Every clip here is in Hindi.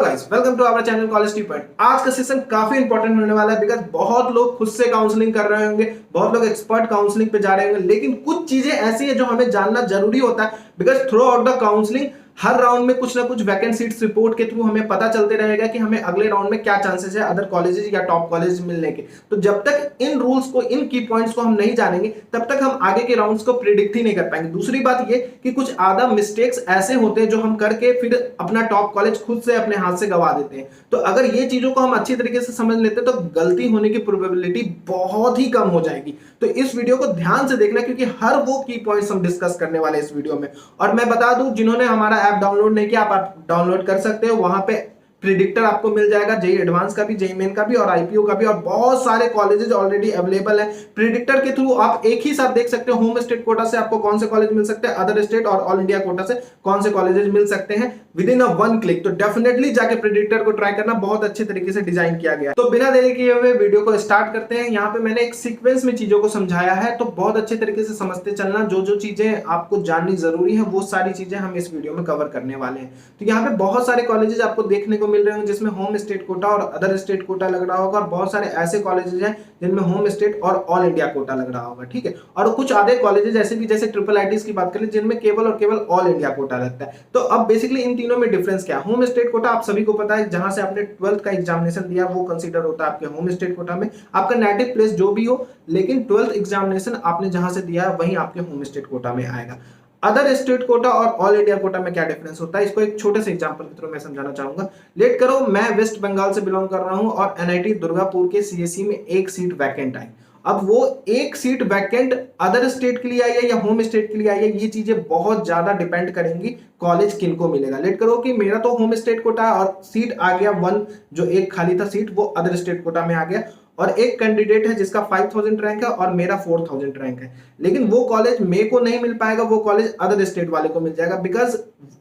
Guys, welcome to our channel College T Point. आज का सेशन काफी इंपॉर्टेंट होने वाला है बिकॉज बहुत लोग खुद से काउंसलिंग कर रहे होंगे, बहुत लोग एक्सपर्ट काउंसलिंग पे जा रहे होंगे, लेकिन कुछ चीजें ऐसी है जो हमें जानना जरूरी होता है because through out the counselling her round में कुछ ना कुछ वैकेंट सीट्स रिपोर्ट के थ्रू हमें पता चलते रहेगा कि हमें अगले राउंड में क्या चांसेस है अदर कॉलेजेस या टॉप कॉलेज मिलने के। तो जब तक इन रूल्स को, इन की पॉइंट्स को हम नहीं जानेंगे तब तक हम आगे के राउंड्स को प्रिडिक्ट ही नहीं कर पाएंगे। दूसरी बात ये कि कुछ आधा मिस्टेक्स ऐसे होते हैं जो हम करके फिर अपना टॉप कॉलेज खुद से अपने हाथ से गवा देते हैं। तो अगर ये चीजों को हम अच्छी तरीके से समझ लेते हैं तो गलती होने की प्रोबेबिलिटी बहुत ही कम हो जाएगी। तो इस वीडियो को ध्यान से देखना क्योंकि हर वो की पॉइंट्स हम डिस्कस करने वाले हैं इस वीडियो में। और मैं बता दूं, जिन्होंने हमारा ऐप डाउनलोड नहीं किया, आप डाउनलोड कर सकते हो। वहां पे प्रिडिक्टर आपको मिल जाएगा, जेई एडवांस का भी, जेई मेन का भी और आईपीओ का भी, और बहुत सारे कॉलेजेस ऑलरेडी अवेलेबल है। प्रिडिक्टर के थ्रू आप एक ही साथ देख सकते हो होम स्टेट कोटा से आपको कौन से कॉलेज मिल सकते हैं, अदर स्टेट और ऑल इंडिया कोटा से कौन से कॉलेजेस मिल सकते हैं with in a one click. तो डेफिनेटली जाके प्रिडिक्टर को ट्राई करना, बहुत अच्छे तरीके से डिजाइन किया गया है। तो बिना देरी किए हुए वीडियो को स्टार्ट करते हैं। यहाँ पे मैंने एक सीक्वेंस में चीजों को समझाया है, तो बहुत अच्छे तरीके से समझते चलना। जो जो चीजें आपको जाननी जरूरी है वो सारी चीजें हम इस वीडियो में कवर करने वाले हैं। तो यहाँ पे बहुत सारे कॉलेजेस आपको देखने को मिल रहे होंगे जिसमें होम स्टेट कोटा और अदर स्टेट कोटा लग रहा होगा, और बहुत सारे ऐसे कॉलेजेस हैं जिनमें होम स्टेट और ऑल इंडिया कोटा लग रहा होगा, ठीक है। और कुछ आधे कॉलेजेस ऐसे भी, जैसे ट्रिपल आईटीज की बात करें, जिनमें केवल और केवल ऑल इंडिया कोटा लगता है। तो अब बेसिकली इन तीनों में डिफरेंस क्या है? होम स्टेट कोटा आप सभी को पता है, जहां से आपने 12th का एग्जामिनेशन दिया वो कंसीडर होता है आपके होम स्टेट कोटा में। आपका नेटिव प्लेस जो भी हो, लेकिन 12th एग्जामिनेशन आपने जहां से दिया वही आपके होम स्टेट कोटा में आएगा। अदर स्टेट कोटा और ऑल इंडिया कोटा में क्या डिफरेंस होता है, इसको एक छोटे से एग्जांपल के थ्रू मैं समझाना चाहूंगा। लेट करो मैं वेस्ट बंगाल से बिलोंग कर रहा हूं और एनआईटी दुर्गापुर के सीएससी में एक सीट वैकेंट आई। अब वो एक सीट वैकेंट अदर स्टेट के लिए आई है या होम स्टेट के लिए आई है, ये चीजें बहुत ज्यादा डिपेंड करेंगी कॉलेज किनको मिलेगा। लेट करो कि मेरा तो होम स्टेट कोटा और सीट आ गया वन, जो एक खाली था सीट वो अदर स्टेट कोटा में आ गया, और एक कैंडिडेट है जिसका 5000 रैंक है और मेरा 4000 रैंक है, लेकिन वो कॉलेज मेरे को नहीं मिल पाएगा, वो कॉलेज अदर स्टेट वाले को मिल जाएगा बिकॉज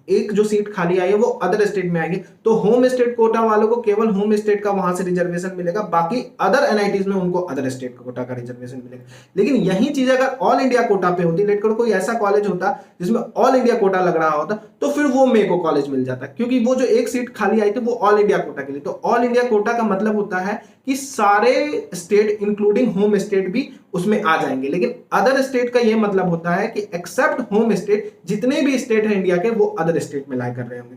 एक जो सीट खाली आई है वो अदर स्टेट में आएगी। तो होम स्टेट कोटा वालों को केवल होम स्टेट का वहां से रिजर्वेशन मिलेगा, बाकी अदर एनआईटीज में उनको अदर स्टेट कोटा का रिजर्वेशन मिलेगा। लेकिन यही चीज अगर ऑल इंडिया कोटा पे होती, लेट करो कोई ऐसा कॉलेज होता जिसमें ऑल इंडिया कोटा लग रहा होता, तो फिर वो मेरे को कॉलेज मिल जाता, क्योंकि वो जो एक सीट खाली आई थी वो ऑल इंडिया कोटा के लिए। तो ऑल इंडिया कोटा का मतलब होता है कि सारे स्टेट इंक्लूडिंग होम स्टेट भी उसमें आ जाएंगे। लेकिन अदर स्टेट का यह मतलब होता है कि एक्सेप्ट होम स्टेट जितने भी स्टेट हैं इंडिया के वो अदर स्टेट में लाई कर रहे होंगे।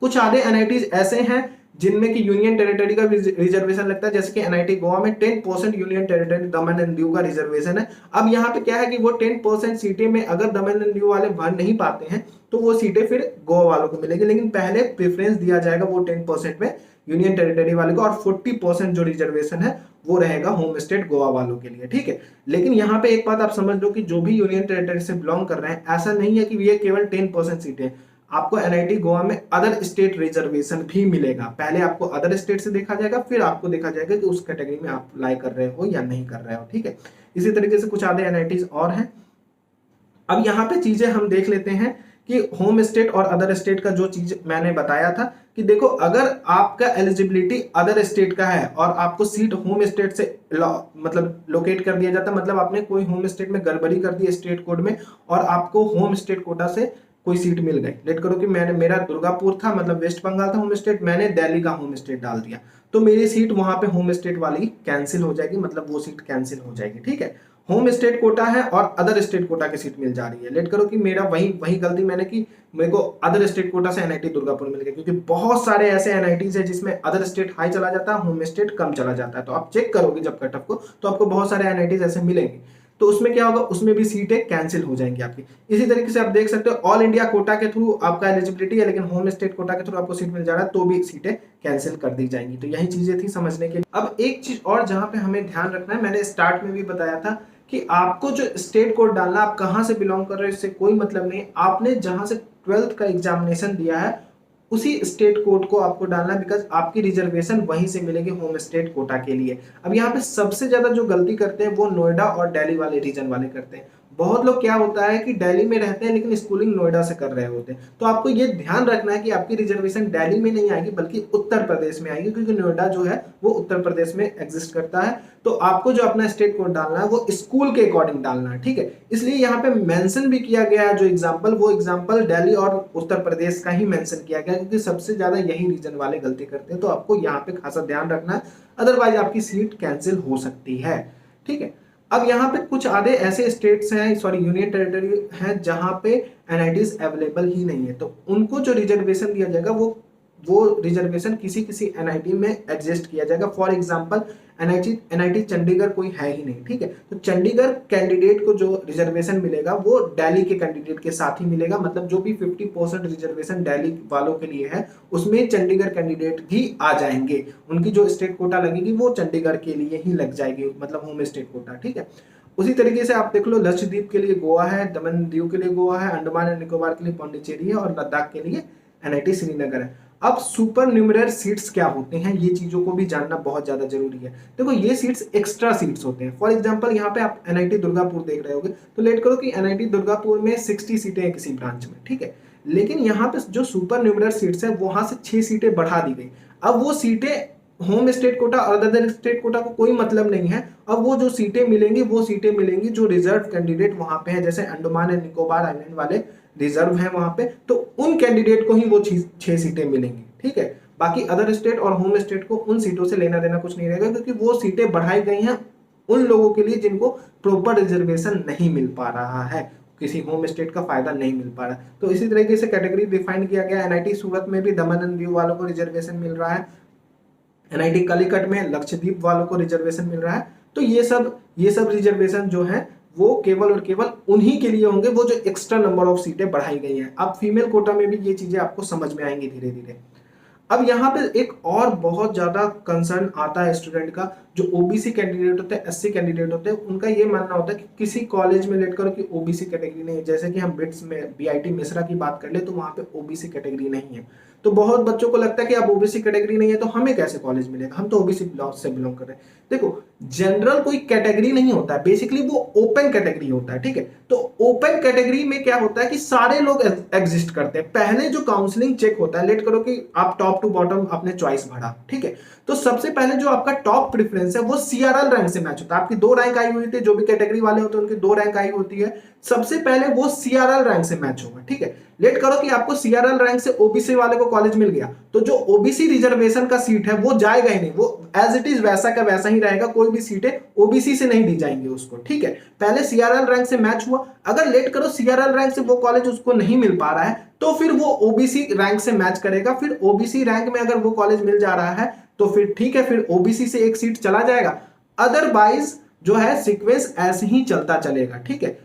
कुछ आधे एनआईटीज ऐसे हैं जिनमें कि यूनियन टेरिटरी का रिजर्वेशन लगता है, जैसे कि एनआईटी गोवा में 10% union territory Daman and Diu का रिजर्वेशन है। अब यहाँ पे क्या है कि वो 10% सीटें में अगर दमन एंड दीव वाले भर नहीं पाते हैं तो वो सीटें फिर गोवा वालों को मिलेगी, लेकिन पहले प्रेफरेंस दिया जाएगा वो 10% में यूनियन टेरिटरी वाले को, और 40% जो रिजर्वेशन है वो रहेगा होम स्टेट गोवा वालों के लिए, ठीक है। लेकिन यहाँ पे एक बात आप समझ लो कि जो भी यूनियन टेरिटरी से बिलोंग कर रहे हैं, ऐसा नहीं है कि ये केवल 10% सीटें, आपको एनआईटी गोवा में अदर स्टेट रिजर्वेशन भी मिलेगा। पहले आपको अदर स्टेट से देखा जाएगा, फिर आपको देखा जाएगा कि उस कैटेगरी में आप अप्लाई कर रहे हो या नहीं कर रहे हो, ठीक है। इसी तरीके से कुछ आधे एनआईटीज और हैं। अब यहाँ पे चीजें हम देख लेते हैं कि होम स्टेट और अदर स्टेट का जो चीज मैंने बताया था कि देखो, अगर आपका एलिजिबिलिटी अदर स्टेट का है और आपको सीट होम स्टेट से मतलब लोकेट कर दिया जाता, मतलब आपने कोई होम स्टेट में गड़बड़ी कर दी स्टेट कोड में और आपको होम स्टेट कोटा से कोई सीट मिल गई। लेट करो कि मेरा दुर्गापुर था, मतलब वेस्ट बंगाल था होम स्टेट, मैंने दिल्ली का होम स्टेट डाल दिया, तो मेरी सीट वहां पे होम स्टेट वाली कैंसिल हो जाएगी, मतलब वो सीट कैंसिल हो जाएगी, ठीक है। होम स्टेट कोटा है और अदर स्टेट कोटा की सीट मिल जा रही है। लेट करो कि मेरा वही गलती मैंने की, मेरे को अदर स्टेट कोटा से एनआईटी दुर्गापुर मिल गया, क्योंकि बहुत सारे ऐसे एनआईटीज है जिसमें अदर स्टेट हाई चला जाता है, होम स्टेट कम चला जाता है। तो आप चेक करोगे जब कट ऑफ को तो आपको बहुत सारे एनआईटीज ऐसे मिलेंगे, तो उसमें क्या होगा, उसमें भी सीटें कैंसिल हो जाएंगी आपकी। इसी तरीके से आप देख सकते हो ऑल इंडिया कोटा के थ्रू आपका एलिजिबिलिटी है, लेकिन होम स्टेट कोटा के थ्रू आपको सीट मिल जा रहा है तो भी सीटें कैंसिल कर दी जाएंगी। तो यही चीजें थी समझने के लिए। अब एक चीज और जहां पे हमें ध्यान रखना है, मैंने स्टार्ट में भी बताया था कि आपको जो स्टेट कोड डालना, आप कहां से बिलोंग कर रहे हो इससे कोई मतलब नहीं, आपने जहां से 12th का एग्जामिनेशन दिया है उसी स्टेट कोड को आपको डालना, बिकॉज आपकी रिजर्वेशन वहीं से मिलेगी होम स्टेट कोटा के लिए। अब यहाँ पे सबसे ज्यादा जो गलती करते हैं वो नोएडा और दिल्ली वाले रीजन वाले करते हैं। बहुत लोग क्या होता है कि दिल्ली में रहते हैं लेकिन स्कूलिंग नोएडा से कर रहे होते हैं। तो आपको ये ध्यान रखना है कि आपकी रिजर्वेशन दिल्ली में नहीं आएगी बल्कि उत्तर प्रदेश में आएगी, क्योंकि नोएडा जो है वो उत्तर प्रदेश में एग्जिस्ट करता है। तो आपको जो अपना स्टेट कोड डालना है वो स्कूल के अकॉर्डिंग डालना है, ठीक है। इसलिए यहाँ पे मेंशन भी किया गया है जो एग्जांपल, वो एग्जांपल दिल्ली और उत्तर प्रदेश का ही मेंशन किया गया, क्योंकि सबसे ज्यादा यही रीजन वाले गलती करते हैं। तो आपको यहाँ पे खासा ध्यान रखना है, अदरवाइज आपकी सीट कैंसिल हो सकती है, ठीक है। अब यहाँ पे कुछ आधे ऐसे स्टेट्स हैं, सॉरी यूनियन टेरिटरी हैं, जहां पे एनआईटीज अवेलेबल ही नहीं है, तो उनको जो रिजर्वेशन दिया जाएगा वो रिजर्वेशन किसी किसी एनआईटी में एडजस्ट किया जाएगा। फॉर एग्जांपल एनआईटी चंडीगढ़ कोई है ही नहीं, ठीक है, तो चंडीगढ़ कैंडिडेट को जो रिजर्वेशन मिलेगा वो दिल्ली के कैंडिडेट के साथ ही मिलेगा। मतलब जो भी 50% रिजर्वेशन दिल्ली वालों के लिए है उसमें चंडीगढ़ कैंडिडेट भी आ जाएंगे, उनकी जो स्टेट कोटा लगेगी वो चंडीगढ़ के लिए ही लग जाएगी, मतलब होम स्टेट कोटा, ठीक है। उसी तरीके से आप देख लो, लक्षद्वीप के लिए गोवा है, दमन दीव के लिए गोवा है, अंडमान एंड निकोबार के लिए पौंडीचेरी है और लद्दाख के लिए एनआईटी श्रीनगर है। अब सुपर न्यूमरल सीट्स क्या होते हैं, ये चीजों को भी जानना बहुत ज्यादा जरूरी है। देखो ये सीट्स एक्स्ट्रा सीट्स होते हैं। फॉर एग्जांपल यहाँ पे आप एनआईटी दुर्गापुर देख रहे होगे, तो लेट करो कि एनआईटी दुर्गापुर में 60 सीटें हैं किसी ब्रांच में, ठीक है, लेकिन यहाँ पे जो सुपर न्यूमरल सीट्स है वहां से 6 सीटें बढ़ा दी गई। अब वो सीटें होम स्टेट कोटा और अदर स्टेट कोटा को कोई मतलब नहीं है। अब वो जो सीटें मिलेंगी वो सीटें मिलेंगी जो रिजर्व कैंडिडेट वहां पे है, जैसे अंडमान एंड निकोबार आइलैंड वाले रिजर्व है वहां पे, तो उन कैंडिडेट को ही वो 6 सीटें मिलेंगी, ठीक है। बाकी अदर स्टेट और होम स्टेट को उन सीटों से लेना देना कुछ नहीं रहेगा, क्योंकि वो सीटें बढ़ाई गई हैं उन लोगों के लिए जिनको प्रॉपर रिजर्वेशन नहीं मिल पा रहा है, किसी होम स्टेट का फायदा नहीं मिल पा रहा। तो इसी तरीके से कैटेगरी डिफाइन किया गया। एनआईटी सूरत में भी दमन एंड दीव वालों को रिजर्वेशन मिल रहा है, एनआईटी कलिकट में लक्षद्वीप वालों को रिजर्वेशन मिल रहा है। तो ये सब रिजर्वेशन जो है वो केवल और केवल उन्हीं के लिए होंगे, वो जो एक्स्ट्रा नंबर ऑफ सीटें बढ़ाई गई हैं। अब फीमेल कोटा में भी ये चीजें आपको समझ में आएंगी धीरे धीरे। अब यहाँ पे एक और बहुत ज्यादा कंसर्न आता है स्टूडेंट का, जो ओबीसी कैंडिडेट होते हैं, एससी कैंडिडेट होते हैं, उनका ये मानना होता है कि किसी कॉलेज में लेट करो कि ओबीसी कैटेगरी नहीं है। जैसे कि हम बिट्स में बीआईटी मिश्रा की बात कर ले तो वहां पे ओबीसी कैटेगरी नहीं है। तो बहुत बच्चों को लगता है कि अब ओबीसी कैटेगरी नहीं है तो हमें कैसे कॉलेज मिलेगा, हम तो ओबीसी से बिलोंग कर रहे हैं। देखो जनरल कोई कैटेगरी नहीं होता है, बेसिकली वो ओपन कैटेगरी होता है, ठीक है। तो ओपन कैटेगरी में क्या होता है कि सारे लोग एग्जिस्ट करते हैं। पहले जो काउंसलिंग चेक होता है, लेट करो कि आप टॉप टू बॉटम अपने चॉइस भरा, ठीक है, तो सबसे पहले जो आपका टॉप प्रेफरेंस है वो सीआरएल रैंक से मैच होता है। आपकी 2 रैंक आई हुई थी, जो भी कैटेगरी वाले होते हैं उनकी 2 रैंक आई होती है, सबसे पहले वो सीआरएल रैंक से मैच होगा, ठीक है। लेट करो कि आपको सीआरएल रैंक से ओबीसी वाले को कॉलेज मिल गया, तो जो ओबीसी रिजर्वेशन का सीट है वो जाएगा ही नहीं, वो एज इट इज वैसा का वैसा ही रहेगा, कोई भी सीटें ओबीसी से नहीं दी जाएंगी उसको, ठीक है। पहले सीआरएल रैंक से मैच हुआ, अगर लेट करो सीआरएल रैंक से वो कॉलेज उसको नहीं मिल पा रहा है तो फिर वो ओबीसी रैंक से मैच करेगा। फिर ओबीसी रैंक में अगर वो कॉलेज मिल जा रहा है तो फिर ठीक है, फिर ओबीसी से एक सीट चला जाएगा। अदरवाइज जो है सीक्वेंस ऐसे ही चलता चलेगा, ठीक है।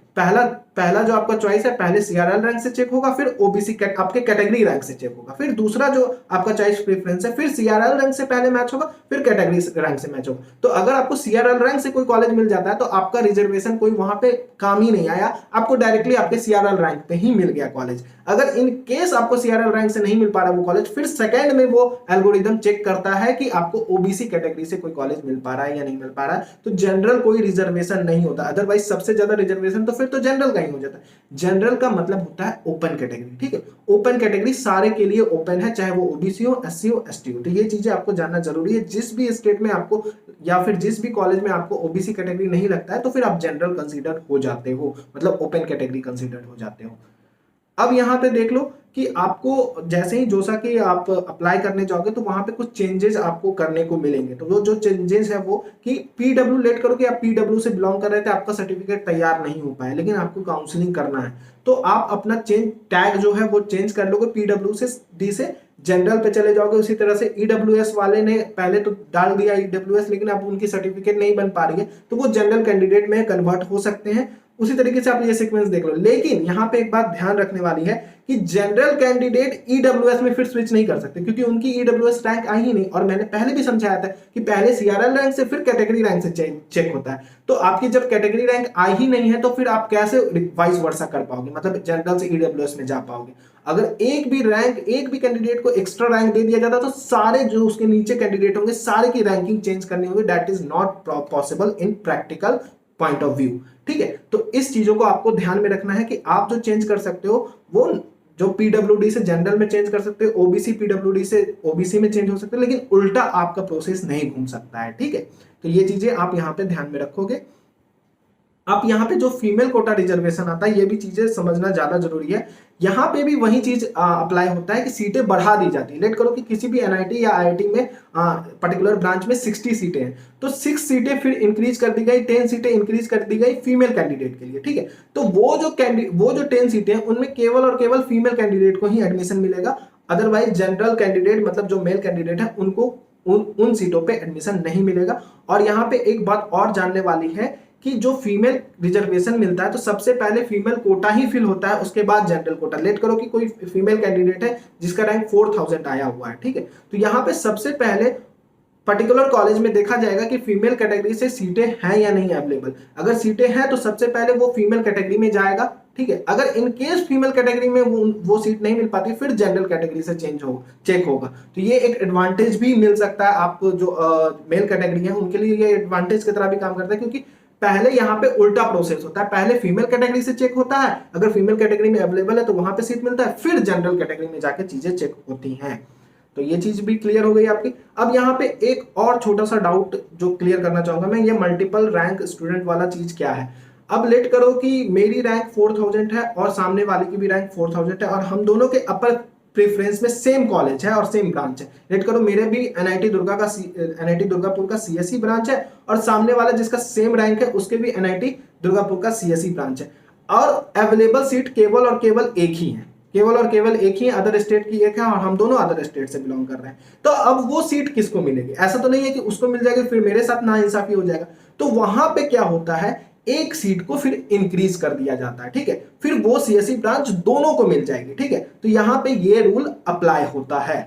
पहला जो आपका चॉइस है पहले सीआरएल रैंक से चेक होगा, फिर ओबीसी आपके कैटेगरी रैंक से चेक होगा, फिर दूसरा जो आपका चॉइस प्रेफरेंस है फिर सीआरएल रैंक से पहले मैच होगा, फिर कैटेगरी रैंक से मैच होगा। तो अगर आपको सीआरएल रैंक से कोई कॉलेज मिल जाता है तो आपका रिजर्वेशन कोई वहां पे काम ही नहीं आया, आपको डायरेक्टली आपके सीआरएल रैंक पे ही मिल गया कॉलेज। अगर इन केस आपको सीआरएल रैंक से नहीं मिल पा रहा वो कॉलेज, फिर सेकंड में वो एल्गोरिदम चेक करता है कि आपको ओबीसी कैटेगरी से कोई कॉलेज मिल पा रहा है या नहीं मिल पा रहा है। तो जनरल कोई रिजर्वेशन नहीं होता, अदरवाइज सबसे ज्यादा रिजर्वेशन तो फिर तो जनरल का ही हो जाता है। जनरल का मतलब होता है ओपन कैटेगरी, ठीक है। ओपन कैटेगरी सारे के लिए ओपन है, चाहे वो ओबीसी हो, एससी हो, एसटी हो। तो ये चीजें आपको जानना जरूरी है। जिस भी स्टेट में आपको या फिर जिस भी कॉलेज में आपको ओबीसी कैटेगरी नहीं लगता है तो फिर आप जनरल कंसीडर हो जाते हो, मतलब ओपन कैटेगरी कंसीडर हो जाते हो। अब यहाँ पे देख लो कि आपको जैसे ही जोसा के आप अप्लाई करने जाओगे तो वहां पे कुछ चेंजेस आपको करने को मिलेंगे। तो वो जो चेंजेस है वो कि पीडब्ल्यू, लेट करो कि आप पीडब्ल्यू से बिलोंग कर रहे थे, आपका सर्टिफिकेट तैयार नहीं हो पाया लेकिन आपको काउंसलिंग करना है, तो आप अपना चेंज टैग जो है वो चेंज कर लोगे, पीडब्ल्यू से डी से जनरल पे चले जाओगे। उसी तरह से ईडब्ल्यूएस वाले ने पहले तो डाल दिया ईडब्ल्यूएस, लेकिन अब उनकी सर्टिफिकेट नहीं बन पा रही है तो वो जनरल कैंडिडेट में कन्वर्ट हो सकते हैं। उसी तरीके से आप ये सीक्वेंस देख लो। लेकिन यहाँ पे एक बात ध्यान रखने वाली है कि जनरल कैंडिडेट ईडब्ल्यूएस में फिर स्विच नहीं कर सकते, क्योंकि उनकी ईडब्ल्यूएस रैंक आई ही नहीं। और मैंने पहले भी समझाया था कि पहले सीआरएल रैंक से फिर कैटेगरी रैंक से चेक होता है। तो आपकी जब कैटेगरी रैंक आई ही नहीं है तो फिर आप कैसे वाइस वर्सा कर पाओगे, मतलब जनरल से ईडब्ल्यूएस में जा पाओगे। अगर एक भी कैंडिडेट को एक्स्ट्रा रैंक दे दिया जाता तो सारे जो उसके नीचे कैंडिडेट होंगे सारे की रैंकिंग चेंज करनी होगी। That is not possible in practical point of view. ठीक है, तो इस चीजों को आपको ध्यान में रखना है कि आप जो चेंज कर सकते हो वो जो पीडब्ल्यूडी से जनरल में चेंज कर सकते हो, ओबीसी पीडब्ल्यूडी से ओबीसी में चेंज हो सकते हो, लेकिन उल्टा आपका प्रोसेस नहीं घूम सकता है। ठीक है, तो ये चीजें आप यहां पे ध्यान में रखोगे। अब यहाँ पे जो फीमेल कोटा रिजर्वेशन आता है, ये भी चीजें समझना ज्यादा जरूरी है। यहाँ पे भी वही चीज अप्लाई होता है कि सीटें बढ़ा दी जाती है। लेट करो कि किसी भी एनआईटी या आईआईटी में पर्टिकुलर ब्रांच में 60 सीटें हैं, तो 6 सीटें फिर इंक्रीज कर दी गई, 10 सीटें इंक्रीज कर दी गई फीमेल कैंडिडेट के लिए। ठीक है, तो वो जो 10 सीटें हैं उनमें केवल और केवल फीमेल कैंडिडेट को ही एडमिशन मिलेगा। अदरवाइज जनरल कैंडिडेट मतलब जो मेल कैंडिडेट है उनको उन सीटों पे एडमिशन नहीं मिलेगा। और यहाँ पे एक बात और जानने वाली है कि जो फीमेल रिजर्वेशन मिलता है तो सबसे पहले फीमेल कोटा ही फिल होता है, उसके बाद जनरल कोटा। लेट करो कि कोई फीमेल कैंडिडेट है जिसका रैंक 4000 आया हुआ है। ठीक है, तो यहाँ पे सबसे पहले पर्टिकुलर कॉलेज में देखा जाएगा कि फीमेल कैटेगरी से सीटें हैं या नहीं अवेलेबल। अगर सीटें हैं तो सबसे पहले वो फीमेल कैटेगरी में जाएगा। ठीक है, अगर इन केस फीमेल कैटेगरी में वो सीट नहीं मिल पाती फिर जनरल कैटेगरी से चेक होगा। तो ये एक एडवांटेज भी मिल सकता है आपको, जो मेल कैटेगरी है उनके लिए ये एडवांटेज की तरह भी काम करता है, क्योंकि पहले यहाँ पे उल्टा प्रोसेस होता है। पहले फीमेल कैटेगरी से चेक होता है, अगर फीमेल कैटेगरी में अवेलेबल है तो वहां पे सीट मिलता है, फिर जनरल कैटेगरी में जाके चीजें चेक होती हैं। तो ये चीज भी क्लियर हो गई आपकी। अब यहाँ पे एक और छोटा सा डाउट जो क्लियर करना चाहूंगा मैं, ये मल्टीपल रैंक स्टूडेंट वाला चीज क्या है। अब लेट करो कि मेरी रैंक 4000 है और सामने वाले की भी रैंक 4000 है और हम दोनों के अपर प्रेफरेंस में सेम कॉलेज है और सेम ब्रांच है। लेट करो मेरे भी एनआईटी दुर्गापुर का सीएससी ब्रांच है और सामने वाला जिसका सेम रैंक है उसके भी एनआईटी दुर्गापुर का सीएससी ब्रांच है, और अवेलेबल सीट केवल और केवल एक ही है, केवल और केवल एक ही, अदर स्टेट की एक है और हम दोनों अदर स्टेट से बिलोंग कर रहे हैं। तो अब वो सीट किसको मिलेगी? ऐसा तो नहीं है कि उसको मिल जाएगी फिर मेरे साथ नाइंसाफी हो जाएगा। तो वहां पे क्या होता है, एक सीट को फिर इंक्रीज कर दिया जाता है। ठीक है, फिर वो सीएससी ब्रांच दोनों को मिल जाएगी। ठीक है, तो यहां पे ये रूल अप्लाई होता है।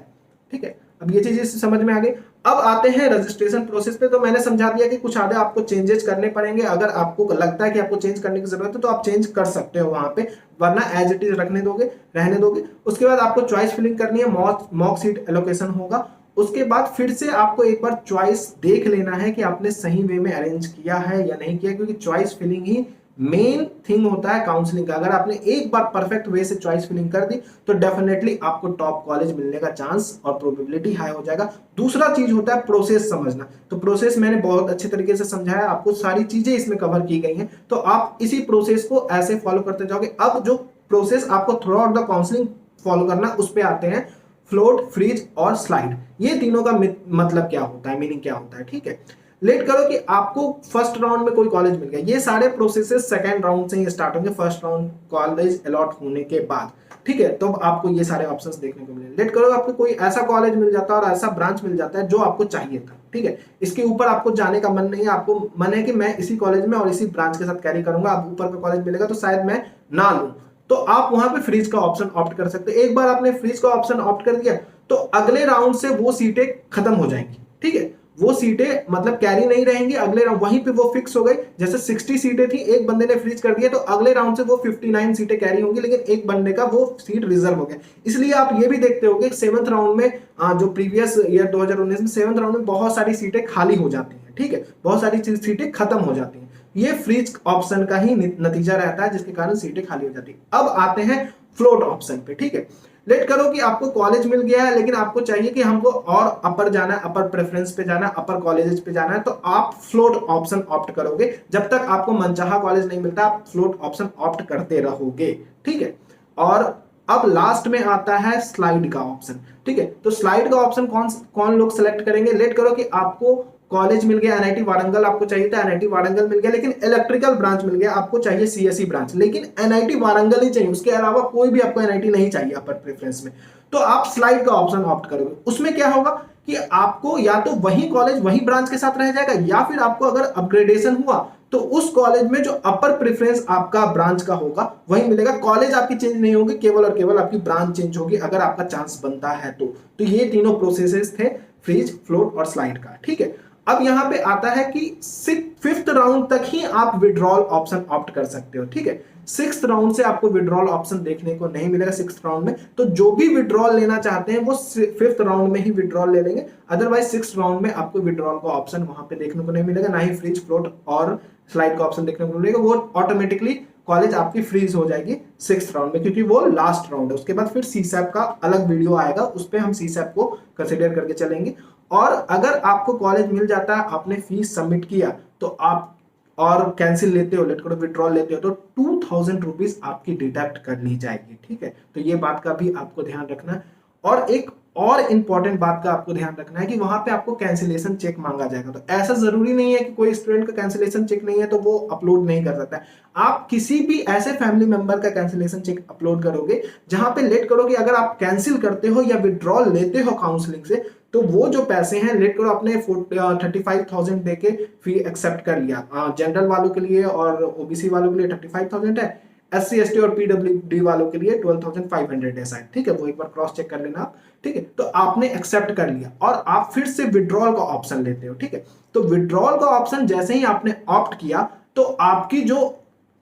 ठीक है, अब ये चीजें समझ में आ गई। अब आते हैं रजिस्ट्रेशन प्रोसेस पे। तो मैंने समझा दिया कि कुछ आधे आपको चेंजेस करने पड़ेंगे। अगर आपको लगता है कि आपको चेंज करने की जरूरत है तो आप चेंज कर सकते हो वहां पे, वरना एज इट इज रहने दोगे। उसके बाद आपको चॉइस फिलिंग करनी है, मॉक सीट एलोकेशन होगा। उसके बाद फिर से आपको एक बार चॉइस देख लेना है कि आपने सही वे में अरेंज किया है या नहीं किया, क्योंकि चॉइस फिलिंग ही मेन थिंग होता है काउंसलिंग का। अगर आपने एक बार परफेक्ट वे से चॉइस फिलिंग कर दी तो डेफिनेटली आपको टॉप कॉलेज मिलने का चांस और प्रोबेबिलिटी हाई हो जाएगा। दूसरा चीज होता है प्रोसेस समझना। तो प्रोसेस मैंने बहुत अच्छे तरीके से समझाया, आपको सारी चीजें इसमें कवर की गई हैं, तो आप इसी प्रोसेस को ऐसे फॉलो करते जाओगे। अब जो प्रोसेस आपको through out the counselling follow करना, उस पर आते हैं। फ्लोट, फ्रीज और स्लाइड, ये तीनों का मतलब क्या होता है, मीनिंग क्या होता है। ठीक है, लेट करो कि आपको फर्स्ट राउंड में कोई कॉलेज मिल गया। ये सारे प्रोसेसेस सेकंड राउंड से ही स्टार्ट होंगे, फर्स्ट राउंड कॉलेज अलॉट होने के बाद। ठीक है, तो आपको ये सारे ऑप्शंस देखने को मिलेंगे। लेट करो आपको कोई ऐसा कॉलेज मिल जाता है और ऐसा ब्रांच मिल जाता है जो आपको चाहिए था। ठीक है, इसके ऊपर आपको जाने का मन नहीं है, आपको मन है कि मैं इसी कॉलेज में और इसी ब्रांच के साथ कैरी करूंगा, अब ऊपर का कॉलेज मिलेगा तो शायद मैं ना लूं, तो आप वहां पे फ्रीज का ऑप्शन ऑप्ट कर सकते हैं। एक बार आपने फ्रीज का ऑप्शन ऑप्ट कर दिया तो अगले राउंड से वो सीटें खत्म हो जाएंगी। ठीक है, वो सीटें मतलब कैरी नहीं रहेंगी, अगले राउंड वहीं पे वो फिक्स हो गई। जैसे 60 सीटें थी, एक बंदे ने फ्रीज कर दिया तो अगले राउंड से वो 59 सीटें कैरी होंगी, लेकिन एक बंदे का वो सीट रिजर्व हो गया। इसलिए आप ये भी देखते होंगे 7th राउंड में, जो प्रीवियस ईयर 2019 में 7th राउंड में बहुत सारी सीटें खाली हो जाती हैं। ठीक है, बहुत सारी सीटें खत्म हो जाती हैं। ये फ्रीज ऑप्शन का ही नतीजा रहता है, जिसके कारण सीटें खाली हो जाती है। अब आते हैं फ्लोट ऑप्शन पे। ठीक है, लेट करो कि आपको कॉलेज मिल गया है, लेकिन आपको चाहिए कि हमको और अपर जाना है, अपर प्रेफरेंस पे जाना है, अपर कॉलेजेस पे जाना है, तो आप फ्लोट ऑप्शन ऑप्ट करोगे। जब तक आपको मनचाहा कॉलेज नहीं मिलता आप फ्लोट ऑप्शन ऑप्ट करते रहोगे। ठीक है, और अब लास्ट में आता है स्लाइड का ऑप्शन। ठीक है, तो स्लाइड का ऑप्शन कौन लोग सेलेक्ट करेंगे। लेट करो कि आपको कॉलेज मिल गया, एनआईटी वारंगल आपको चाहिए था, एनआईटी वारंगल मिल गया, लेकिन इलेक्ट्रिकल ब्रांच मिल गया, आपको चाहिए सीएससी ब्रांच, लेकिन एनआईटी वारंगल ही चाहिए, उसके अलावा कोई भी आपको एनआईटी नहीं चाहिए अपर प्रेफरेंस में, तो आप स्लाइड का ऑप्शन ऑप्ट करोगे। उसमें क्या होगा कि आपको या तो वही कॉलेज वही ब्रांच के साथ रह जाएगा, या फिर आपको अगर अपग्रेडेशन हुआ तो उस कॉलेज में जो अपर प्रेफरेंस आपका ब्रांच का होगा वही मिलेगा। कॉलेज आपकी चेंज नहीं होगी, केवल और केवल आपकी ब्रांच चेंज होगी अगर आपका चांस बनता है तो ये तीनों प्रोसेसेस थे फ्रीज, फ्लोट और स्लाइड का। ठीक है, अब यहां पे आता है कि 5th राउंड तक ही आप विड्रॉल ऑप्शन ऑप्ट कर सकते हो। ठीक है, 6th राउंड से आपको विड्रॉल ऑप्शन देखने को नहीं मिलेगा 6th राउंड में, तो जो भी विड्रॉल लेना चाहते हैं वो 5th राउंड में ही विड्रॉल ले लेंगे। अदरवाइज 6th राउंड में आपको विड्रॉल का ऑप्शन वहां पे देखने को नहीं मिलेगा, ना ही फ्रीज, फ्लोट और स्लाइड का ऑप्शन देखने को मिलेगा, वो ऑटोमेटिकली कॉलेज आपकी फ्रीज हो जाएगी 6th राउंड में, क्योंकि वो लास्ट राउंड है। उसके बाद फिर सीसैप का अलग वीडियो आएगा, उस पर हम सीसैप को कंसिडर करके चलेंगे। और अगर आपको कॉलेज मिल जाता है, आपने फीस सबमिट किया, तो आप और कैंसिल लेते हो, लेट करो विड्रॉल लेते हो, तो 2000 रुपीज आपकी डिडक्ट कर ली जाएगी। ठीक है, तो ये बात का भी आपको ध्यान रखना है। और एक और इंपॉर्टेंट बात का आपको ध्यान रखना है कि वहां पे आपको कैंसिलेशन चेक मांगा जाएगा। तो ऐसा जरूरी नहीं है कि कोई स्टूडेंट का कैंसिलेशन चेक नहीं है तो वो अपलोड नहीं कर सकता है। आप किसी भी ऐसे फैमिली मेंबर का कैंसिलेशन चेक अपलोड करोगे जहां पे लेट करो कि अगर आप कैंसिल करते हो या विड्रॉल लेते हो काउंसलिंग से, तो वो जो पैसे हैं लेट करो आपने 35,000 देके फी एक्सेप्ट कर लिया, जनरल वालों के लिए और ओबीसी वालों के लिए 35,000 है, SC ST और PWD वालों के लिए 12,500 है शायद। ठीक है, वो एक बार क्रॉस चेक कर लेना आप। ठीक है, तो आपने एक्सेप्ट कर लिया और आप फिर से विड्रॉल का ऑप्शन लेते हो। ठीक है, तो विड्रॉल का ऑप्शन जैसे ही आपने ऑप्ट किया, तो आपकी जो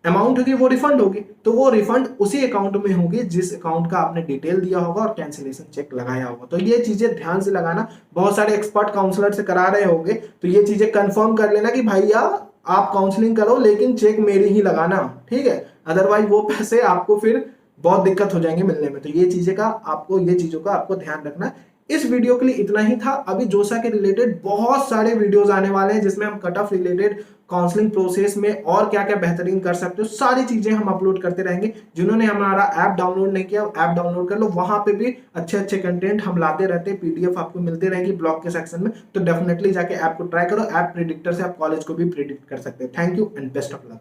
अमाउंट होगी वो रिफंड होगी। तो वो रिफंड उसी अकाउंट में होगी जिस अकाउंट का आपने डिटेल दिया होगा और कैंसिलेशन चेक लगाया होगा। तो ये चीजें ध्यान से लगाना। बहुत सारे एक्सपर्ट काउंसलर से करा रहे होंगे, तो ये चीजें कंफर्म कर लेना कि भैया आप काउंसलिंग करो लेकिन चेक मेरी ही लगाना। ठीक है, अदरवाइज वो पैसे आपको फिर बहुत दिक्कत हो जाएंगे मिलने में। तो ये चीजों का आपको ध्यान रखना। इस वीडियो के लिए इतना ही था। अभी जोसा के रिलेटेड बहुत सारे वीडियोस आने वाले हैं जिसमें हम cut off related, counselling process में और क्या क्या बेहतरीन कर सकते हो, सारी चीजें हम अपलोड करते रहेंगे। जिन्होंने हमारा ऐप डाउनलोड नहीं किया, ऐप डाउनलोड कर लो, वहां पे भी अच्छे अच्छे कंटेंट हम लाते रहते हैं, PDF आपको मिलते रहेंगी ब्लॉग के सेक्शन में। तो डेफिनेटली जाके ऐप को ट्राई करो। ऐप प्रिडिक्टर से आप कॉलेज को भी प्रिडिक्ट कर सकते हैं। Thank you and best of luck.